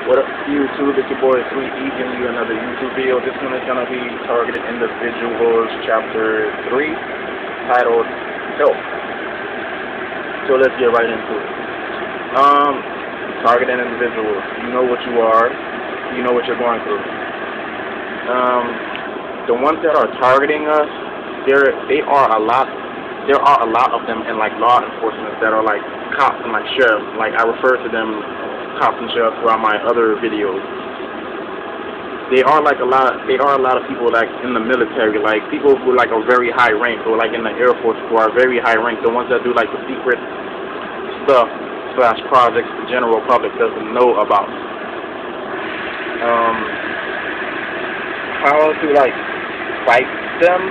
What up, YouTube? It's your boy Sweet E giving you another YouTube video. This one is going to be targeted individuals, chapter 3, titled Help. So let's get right into it. Targeted individuals. You know what you are. You know what you're going through. The ones that are targeting us, there are a lot of them in like law enforcement that are like cops and like sheriffs. Like I refer to them cops and sheriffs throughout my other videos. There are a lot of people like in the military, like people who like a very high rank, or like in the Air Force who are very high rank, the ones that do like the secret stuff / projects the general public doesn't know about. How to like fight them?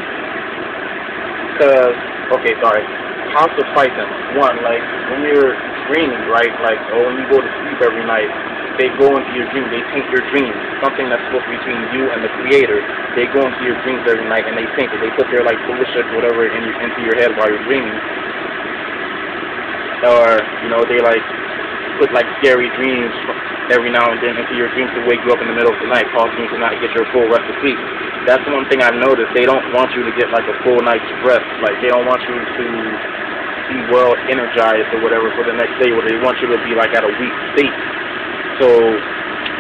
How to fight them? One, like when you're dreaming, right? Like, or when you go to sleep every night, they go into your dream. They paint your dreams. Something that's supposed to be between you and the Creator. They go into your dreams every night and they paint it. They put their like bullshit, whatever, into your head while you're dreaming. Or they like put like scary dreams every now and then into your dreams to wake you up in the middle of the night, causing you to not get your full rest of sleep. That's one thing I've noticed. They don't want you to get like a full night's rest. Like they don't want you to be well energized or whatever for the next day, or they want you to be like at a weak state. So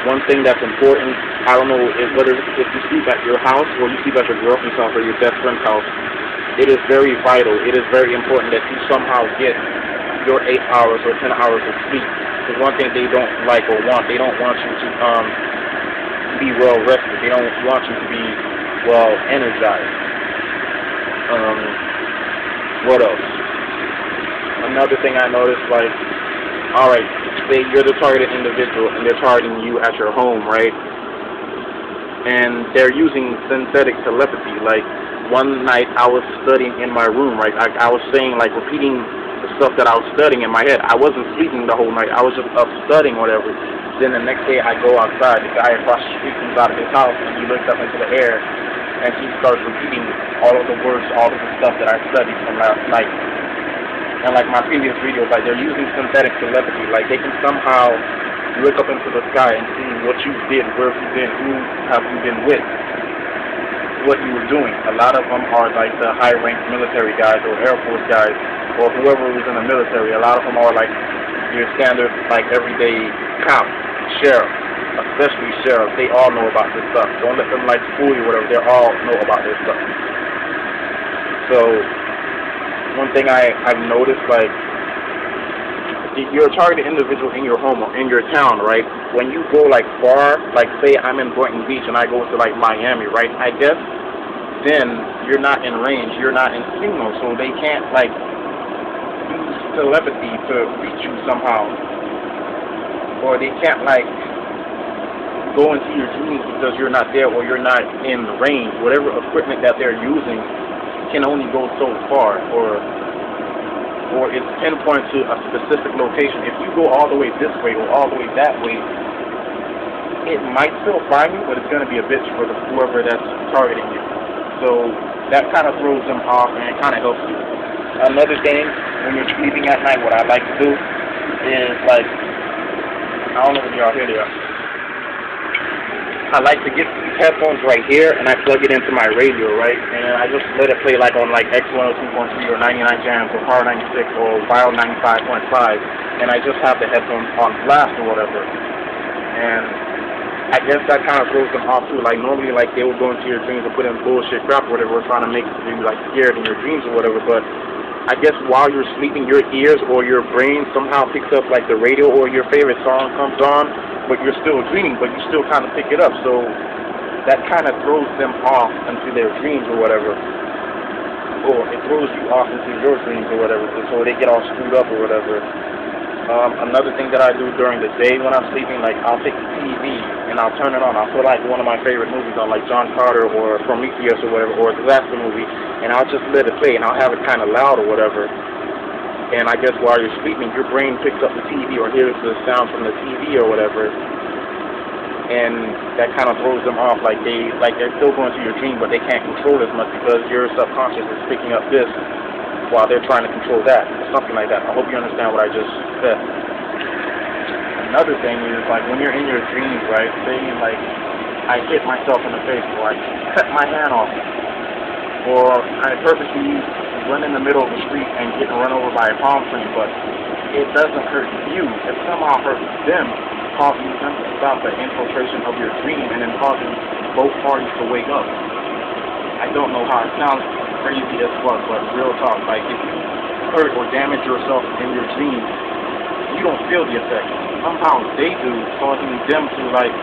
one thing that's important, I don't know whether if you sleep at your house or you sleep at your girlfriend's house or your best friend's house, it is very vital, it is very important that you somehow get your 8 hours or 10 hours of sleep. Because one thing they don't like or want, they don't want you to be well rested. They don't want you to be well energized. What else? Another thing I noticed, like, alright, say you're the targeted individual and they're targeting you at your home, right? And they're using synthetic telepathy. Like, one night I was studying in my room, right? I was saying, like, repeating the stuff that I was studying in my head. I wasn't sleeping the whole night. I was just up studying, whatever. Then the next day I go outside. The guy across the street comes out of his house and he looks up into the air and he starts repeating all of the words, all of the stuff that I studied from last night. And like my previous videos, like they're using synthetic telepathy. Like they can somehow look up into the sky and see what you did, where you've been, who have you been with, what you were doing. A lot of them are like the high-ranked military guys or Air Force guys or whoever was in the military. A lot of them are like your standard, like everyday cop, sheriff, especially sheriff. They all know about this stuff. Don't let them like fool you or whatever. They all know about this stuff. So one thing I've noticed, like, you're a targeted individual in your home or in your town, right? When you go like far, like say I'm in Boynton Beach and I go to like Miami, right? I guess then you're not in range, you're not in signal, so they can't like use telepathy to reach you somehow, or they can't like go into your dreams because you're not there or you're not in range. Whatever equipment that they're using can only go so far, or it's pinpointed to a specific location. If you go all the way this way or all the way that way, it might still find you, but it's going to be a bitch for whoever that's targeting you. So that kind of throws them off and it kind of helps you. Another thing, when you're sleeping at night, what I like to do is like, I don't know if y'all hear there. I like to get these headphones right here and I plug it into my radio, right? And I just let it play like on like X102.3 or 99 Jams or Power 96 or Wild 95.5, and I just have the headphones on blast or whatever. And I guess that kind of throws them off too. Like normally, like they will go into your dreams and put in bullshit crap or whatever, trying to make you like scared in your dreams or whatever. But I guess while you're sleeping, your ears or your brain somehow picks up like the radio or your favorite song comes on, but you're still dreaming, but you still kind of pick it up. So that kind of throws them off into their dreams or whatever. Or it throws you off into your dreams or whatever, so they get all screwed up or whatever. Another thing that I do during the day when I'm sleeping, like I'll take the TV and I'll turn it on. I'll put like one of my favorite movies on, like John Carter or Prometheus or whatever, or a disaster movie, and I'll just let it play and I'll have it kind of loud or whatever. And I guess while you're sleeping, your brain picks up the TV or hears the sound from the TV or whatever, and that kind of throws them off. Like they're still going through your dream, but they can't control as much because your subconscious is picking up this while they're trying to control that, or something like that. I hope you understand what I just said. another thing is, like, when you're in your dreams, right, say, like, I hit myself in the face, or I cut my hand off, or I purposely run in the middle of the street and get run over by a palm tree, but it doesn't hurt you. It somehow hurts them, causing them to stop the infiltration of your dream and then causing both parties to wake up. I don't know how it sounds crazy as fuck, but real talk, like, if you hurt or damage yourself in your dreams, you don't feel the effect. Somehow they do, causing them to, like,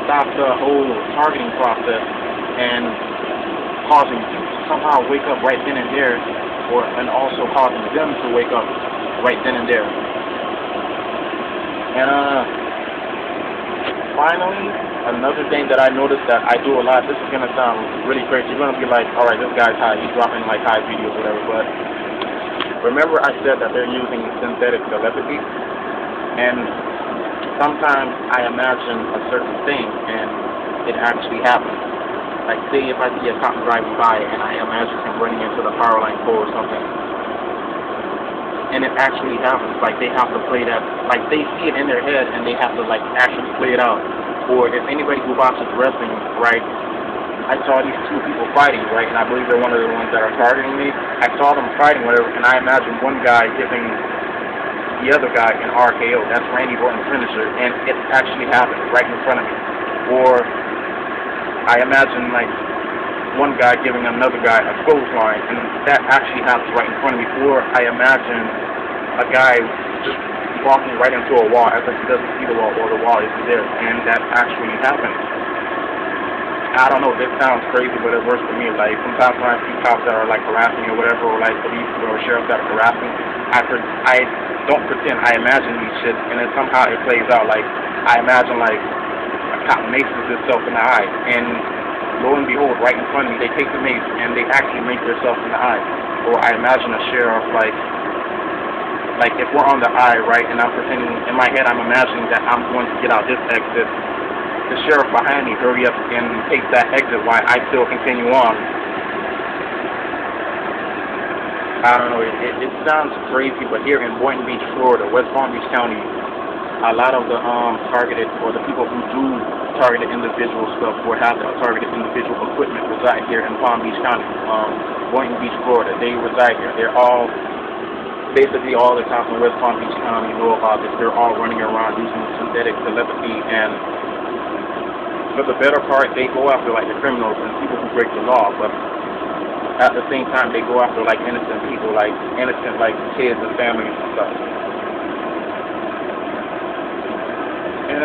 stop the whole targeting process and causing you to somehow wake up right then and there, and also causing them to wake up right then and there. And finally, another thing that I noticed that I do a lot, this is going to sound really crazy. You're going to be like, alright, this guy's high, he's dropping like high videos, whatever, but remember I said that they're using synthetic telepathy, and sometimes I imagine a certain thing, and it actually happens. Like, say if I see a cop driving by, and I imagine him running into the power line pole or something, and it actually happens. Like, they have to play that, like, they see it in their head, and they have to, like, actually play it out. Or if anybody who watches wrestling, right, I saw these two people fighting, right, and I believe they're one of the ones that are targeting me. I saw them fighting, whatever, and I imagine one guy giving the other guy an RKO. That's Randy Orton's finisher, and it actually happened right in front of me. Or I imagine, like, one guy giving another guy a clothesline, and that actually happens right in front of me. Or I imagine a guy just walking right into a wall as if he doesn't see the wall, or the wall isn't there, and that actually happens. I don't know, this sounds crazy, but it works for me. Like, sometimes when I see cops that are, like, harassing me or whatever, or, like, police or sheriffs that are harassing, I don't pretend, I imagine these shit, and then somehow it plays out. Like, I imagine, like, a cop maces himself in the eye, and lo and behold, right in front of me, they take the mace, and they actually make themselves in the eye. Or I imagine a sheriff, like if we're on the eye, right, and I'm pretending, in my head, I'm imagining that I'm going to get out this exit, the sheriff behind me hurry up and take that exit while I still continue on. I don't know, it sounds crazy, but here in Boynton Beach, Florida, West Palm Beach County, a lot of the targeted, or the people who do targeted individual stuff, or have the targeted individual equipment reside here in Palm Beach County, Boynton Beach, Florida. They reside here. They're all, basically all the cops in West Palm Beach County know about this. They're all running around using synthetic telepathy, and for the better part, they go after, like, the criminals and people who break the law, but at the same time, they go after, like, innocent people, like, innocent, like, kids and families and stuff. And,